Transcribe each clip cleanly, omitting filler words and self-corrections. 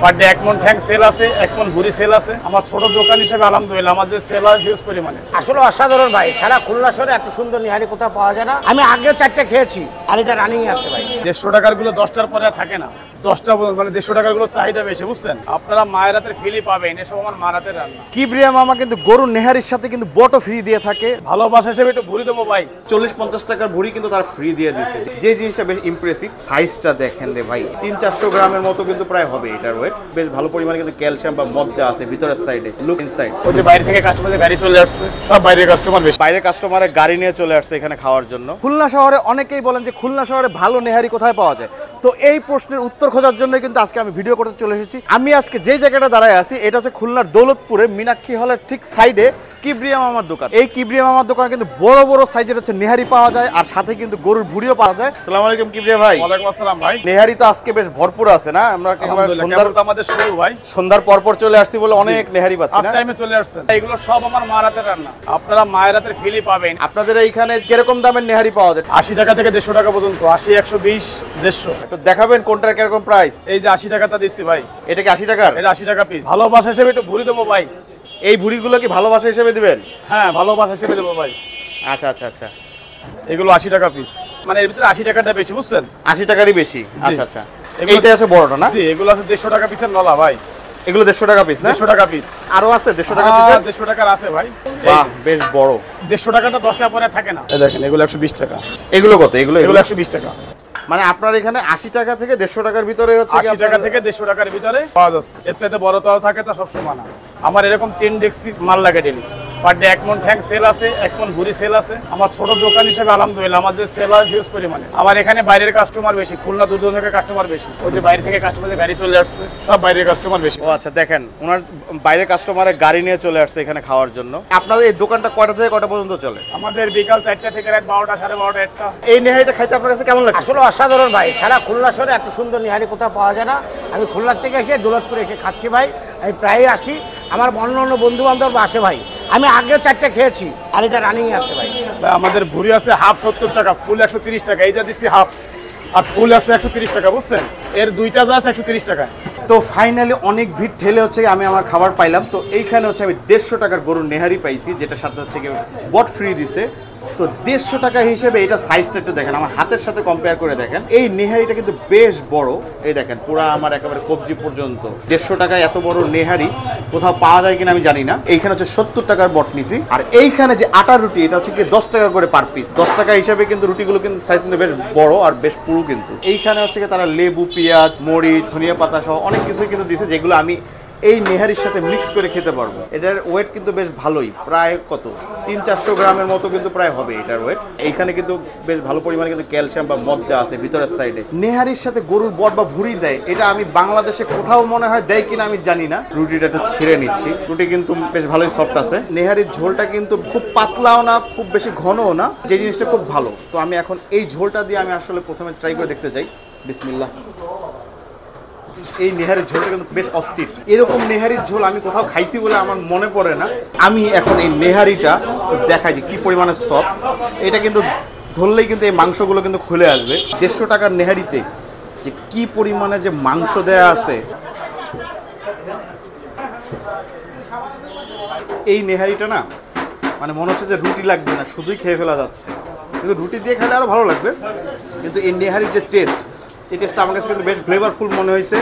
Per day 1 মণ ঠ্যাং sell আছে, 1 মণ ভুড়ি সেল আছে। আমার ছোট দোকান হিসেবে আলহামদুলিল্লাহ আমার যে সেল আছে হিউজ পরিমাণে। আসলে অসাধারণ ভাই, সারা খুলনা শহরে এত সুন্দর নিহারি কোথাও পাওয়া যায় না। আমি আগেও 4টা খেয়েছি আর এটা রানিং আছে ভাই। 150 টাকার গুলো 10টার পরে থাকে না, 10টা মানে 150 টাকার গুলো চাহিদা বেশি, বুঝছেন? আপনারা মায়ের হাতের ফিলি পাবেন, এসব আমার মার হাতের রান্না। কিবরিয়া মামা কিন্তু গরুর নেহারির সাথে কিন্তু বটও ফ্রি দিয়ে থাকে। ভালোবাসা হিসেবে একটু ভুড়ি দেবো ভাই, 40-50 টাকার ভুড়ি কিন্তু তার ফ্রি দিয়ে দিছে। যে জিনিসটা বেশ ইমপ্রেসিভ, সাইজটা দেখেন রে ভাই, 300-400 গ্রামের মতো কিন্তু প্রায় হবে এটার ওয়েট। বেশ ভালো পরিমাণে কিন্তু ক্যালসিয়াম বা মজ্জা আছে ভিতরের সাইডে। Look inside. ওই যে বাইরে থেকে কাস্টমারের গাড়ি চলে আসছে, সব বাইরের কাস্টমার বেশি। বাইরে কাস্টমারের গাড়ি নিয়ে চলে আসছে এখানে খাওয়ার জন্য। খুলনা শহরে অনেকেই বলেন যে খুলনা শহরে ভালো নেহারি কোথায় পাওয়া যায়, তো এই প্রশ্নের উত্তর খোঁজার জন্য কিন্তু আজকে আমি ভিডিও করতে চলে এসেছি। আমি আজকে যে জায়গাটা দাঁড়ায় আছি এটা হচ্ছে খুলনার দৌলতপুরে মীনাক্ষী হলের ঠিক সাইডে কিবরিয়া মামার দোকান। এই কিবরিয়া মামার দোকান কিন্তু বড় বড় সাইজের হচ্ছে নেহারি পাওয়া যায়, আর সাথে কিন্তু গরুর ভুড়িও পাওয়া যায়। আসসালামু আলাইকুম কিবরিয়া ভাই। ওয়ালাইকুম আসসালাম ভাই। নেহারি তো আজকে বেশ ভরপুর আছে না? আমরা একেবারে আমাদের শুরু ভাই, সন্ধ্যার পর চলে আসছি বলে অনেক নেহারি পাচ্ছি না? টাইমে চলে আসছেন। এগুলো সব আমার মায়ের হাতের রান্না, আপনারা মায়ের হাতের ফিলি পাবেন। আপনাদের এইখানে কিরকম দামের নেহারি পাওয়া যায়? 80 টাকা থেকে 150 টাকা পর্যন্ত। 80, 120, 150। একটু দেখাবেন কোনটার কিরকম প্রাইস? এই যে 80 টাকাটা দিচ্ছি ভাই। এটা কি 80 টাকার? এটা 80 টাকা পিস। ভালোবাসা হিসেবে একটু ভুড়ি দেবো ভাই। এই ভুড়িগুলো কি ভালোবাসা হিসেবে দিবেন? হ্যাঁ, ভালোবাসা হিসেবে দেবো ভাই। আচ্ছা আচ্ছা আচ্ছা, এগুলো 80 টাকা পিস, মানে এর ভিতরে 80 টাকাটা বেশি, বুঝছেন? 80 টাকারই বেশি। আচ্ছা আচ্ছা, এগুলো- এইটা আছে বড়টা না? জি, এগুলো আছে 150 টাকা পিসের নলা ভাই। এগুলো 150 টাকা পিস না? 150 টাকা পিস। আরো আছে 150 টাকা পিসের? 150 টাকার আছে ভাই। বাহ, বেশ বড়। 150 টাকাটা 10টা পরে থাকে না। এই দেখেন, এগুলো 120 টাকা। এগুলো কত? এগুলো এগুলো 120 টাকা। মানে আপনার এখানে 80 টাকা থেকে 150 টাকার ভিতরে হচ্ছে 80 টাকা থেকে 150 টাকার ভিতরে পাওয়া যাচ্ছে। এর চাইতে বড় তাও থাকে তা সবসময় না। আমার এরকম 3 ডেক্সি মাল লাগে ডেলি। পার ডে 1 মণ ঠ্যাং সেল আছে, 1 মণ ভুড়ি সেল আছে। আমার ছোট দোকান হিসেবে আলহামদুলিল্লাহ আমার যে সেল আছে হিউজ পরিমাণে। আমার এখানে বাইরের কাস্টমার বেশি, খুলনা দূর দূরান্ত থেকে কাস্টমার বেশি। ওই যে বাইরে থেকে কাস্টমারের গাড়ি চলে আসছে, সব বাইরের কাস্টমার বেশি। ও আচ্ছা, দেখেন ওনার বাইরে কাস্টমারের গাড়ি নিয়ে চলে আসছে এখানে খাওয়ার জন্য। আপনাদের এই দোকানটা কয়টা থেকে কয়টা পর্যন্ত চলে? আমাদের বিকাল 4টা থেকে রাত 12টা, 12:30, 1টা। এই নেহারিটা খাইতে আপনার কাছে কেমন লাগে? আসলে অসাধারণ ভাই, সারা খুলনা শহরে এত সুন্দর নিহারি কোথাও পাওয়া যায় না। আমি খুলনার থেকে এসে দৌলতপুরে এসে খাচ্ছি ভাই। আমি প্রায়ই আসি, আমার অন্য বন্ধু বান্ধব আসে ভাই। আমি আগেও 4টা খেয়েছি আর এটা রানিং আছে ভাই। আমাদের ভুড়ি আছে হাফ 70 টাকা, ফুল 130 টাকা। এই যা দিচ্ছি হাফ, আর ফুল 130 টাকা, বুঝছেন? এর দুইটা যা আছে 130 টাকা। তো ফাইনালি অনেক ভিড় ঠেলে হচ্ছে আমি আমার খাবার পাইলাম। তো এইখানে হচ্ছে আমি 150 টাকার গরুর নেহারি পাইছি, যেটা সাথে হচ্ছে কি বট ফ্রি দিছে। তো 150 টাকা হিসেবে এটা সাইজটা একটু দেখেন, আমার হাতের সাথে কম্পেয়ার করে দেখেন। এই নেহারিটা কিন্তু বেশ বড়, এই দেখেন পুরা আমার একেবারে কবজি পর্যন্ত। 150 টাকায় এত বড় নেহারি কোথাও পাওয়া যায় কিনা আমি জানি না। এইখানে হচ্ছে 70 টাকার বট নিছি। আর এইখানে যে আটার রুটি, এটা হচ্ছে কি 10 টাকা করে পার পিস। 10 টাকা হিসেবে কিন্তু রুটিগুলো কিন্তু সাইজ কিন্তু বেশ বড় আর বেশ পুরু কিন্তু। এইখানে হচ্ছে কি তারা লেবু, পেঁয়াজ, মরিচ, ধনিয়া পাতা সহ অনেক কিছুই কিন্তু দিছে, যেগুলো আমি এই নেহারির সাথে মিক্স করে খেতে পারবো। এটার ওয়েট কিন্তু বেশ ভালোই, প্রায় কত 300-400 গ্রামের মতো কিন্তু প্রায় হবে এটার ওয়েট। এইখানে কিন্তু বেশ ভালো পরিমাণে কিন্তু ক্যালসিয়াম বা মজ্জা আছে ভিতরের সাইডে। নেহারির সাথে গরুর বট বা ভুড়ি দেয়, এটা আমি বাংলাদেশে কোথাও মনে হয় দেয় কিনা আমি জানি না। রুটিটা একটু ছিঁড়ে নিচ্ছি, রুটি কিন্তু বেশ ভালোই সফট আছে। নেহারির ঝোলটা কিন্তু খুব পাতলাও না, খুব বেশি ঘনও না, যে জিনিসটা খুব ভালো। তো আমি এখন এই ঝোলটা দিয়ে আমি আসলে প্রথমে ট্রাই করে দেখতে চাই। বিসমিল্লাহ। এই নেহারির ঝোলটা কিন্তু বেশ অস্থির। এরকম নেহারির ঝোল আমি কোথাও খাইছি বলে আমার মনে পড়ে না। আমি এখন এই নেহারিটা দেখাই যে কি পরিমাণে সফট। এটা কিন্তু ধরলেই কিন্তু এই মাংসগুলো কিন্তু খুলে আসবে। 150 টাকার নেহারিতে যে কি পরিমাণে যে মাংস দেয়া আছে। এই নেহারিটা না, মানে মনে হচ্ছে যে রুটি লাগবে না, শুধুই খেয়ে ফেলা যাচ্ছে। কিন্তু রুটি দিয়ে খেলে আরও ভালো লাগবে। কিন্তু এই নেহারির যে টেস্ট, এই টেস্টটা আমার কাছে কিন্তু বেশ ফ্লেভারফুল মনে হয়েছে।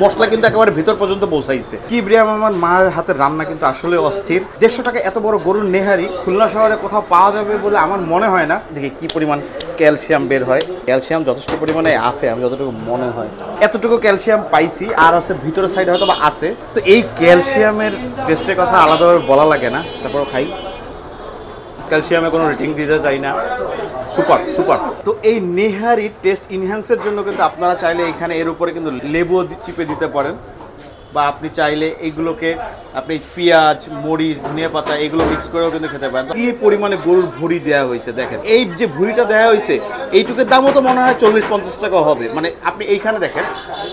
মশলা কিন্তু একেবারে ভিতর পর্যন্ত পৌঁছাইছে। কিবরিয়া মামার মায়ের হাতের রান্না কিন্তু আসলে অস্থির। 150 টাকা এত বড় গরুর নেহারি খুলনা শহরে কোথাও পাওয়া যাবে বলে আমার মনে হয় না। দেখি কি পরিমাণ ক্যালসিয়াম বের হয়। ক্যালসিয়াম যথেষ্ট পরিমাণে আছে, আমি যতটুকু মনে হয় এতটুকু ক্যালসিয়াম পাইছি। আর আছে ভিতরের সাইড হয়তো বা আছে। তো এই ক্যালসিয়ামের টেস্টের কথা আলাদাভাবে বলা লাগে না, তারপরও খাই। ক্যালসিয়ামে কোনো রেটিং দিতে চাই না, সুপার সুপার। তো এই নেহারি টেস্ট ইনহ্যান্সের জন্য কিন্তু আপনারা চাইলে এখানে এর উপরে কিন্তু লেবুও চিপে দিতে পারেন, বা আপনি চাইলে এইগুলোকে আপনি পেঁয়াজ, মরিচ, ধনিয়া পাতা এগুলো মিক্স করেও কিন্তু খেতে পারেন। কি পরিমাণে গরুর ভুড়ি দেওয়া হয়েছে দেখেন। এই যে ভুড়িটা দেওয়া হয়েছে, এইটুকুর দামও তো মনে হয় 40-50 টাকা হবে। মানে আপনি এইখানে দেখেন,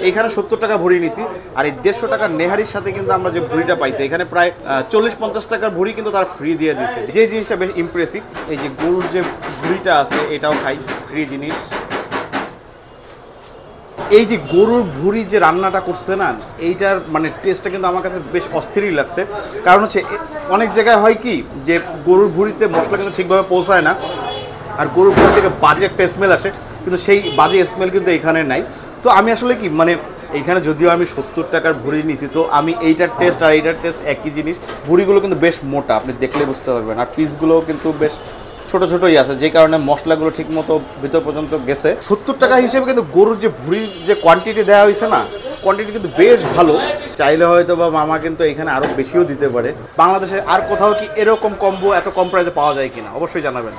এইখানে 70 টাকা ভুড়ি নিছি, আর এই 150 টাকার নেহারির সাথে কিন্তু আমরা যে ভুড়িটা পাইছি, এখানে প্রায় 40-50 টাকার ভুড়ি কিন্তু তার ফ্রি দিয়ে দিছে। যে জিনিসটা বেশ ইমপ্রেসিভ, এই যে গরুর যে ভুড়িটা আছে এটাও খাই, ফ্রি জিনিস। এই যে গরুর ভুঁড়ি যে রান্নাটা করছে না, এইটার মানে টেস্টটা কিন্তু আমার কাছে বেশ অস্থিরই লাগছে। কারণ হচ্ছে অনেক জায়গায় হয় কি যে গরুর ভুঁড়িতে মশলা কিন্তু ঠিকভাবে পৌঁছায় না, আর গরুর ভুঁড়ি থেকে বাজে একটা স্মেল আসে, কিন্তু সেই বাজে স্মেল কিন্তু এখানে নাই। তো আমি আসলে কি মানে এইখানে যদিও আমি 70 টাকার ভুঁড়ি নিয়েছি, তো আমি এইটার টেস্ট আর এইটার টেস্ট একই জিনিস। ভুঁড়িগুলো কিন্তু বেশ মোটা, আপনি দেখলে বুঝতে পারবেন, আর পিসগুলোও কিন্তু বেশ ছোট ছোটই আছে, যে কারণে মশলাগুলো ঠিক মতো ভিতর পর্যন্ত গেছে। 70 টাকা হিসেবে কিন্তু গরুর যে ভুঁড়ির যে কোয়ান্টিটি দেওয়া হয়েছে না, কোয়ান্টিটি কিন্তু বেশ ভালো। চাইলে হয়তো বা মামা কিন্তু এখানে আরও বেশিও দিতে পারে। বাংলাদেশে আর কোথাও কি এরকম কম্বো এত কম প্রাইসে পাওয়া যায় কিনা অবশ্যই জানাবেন।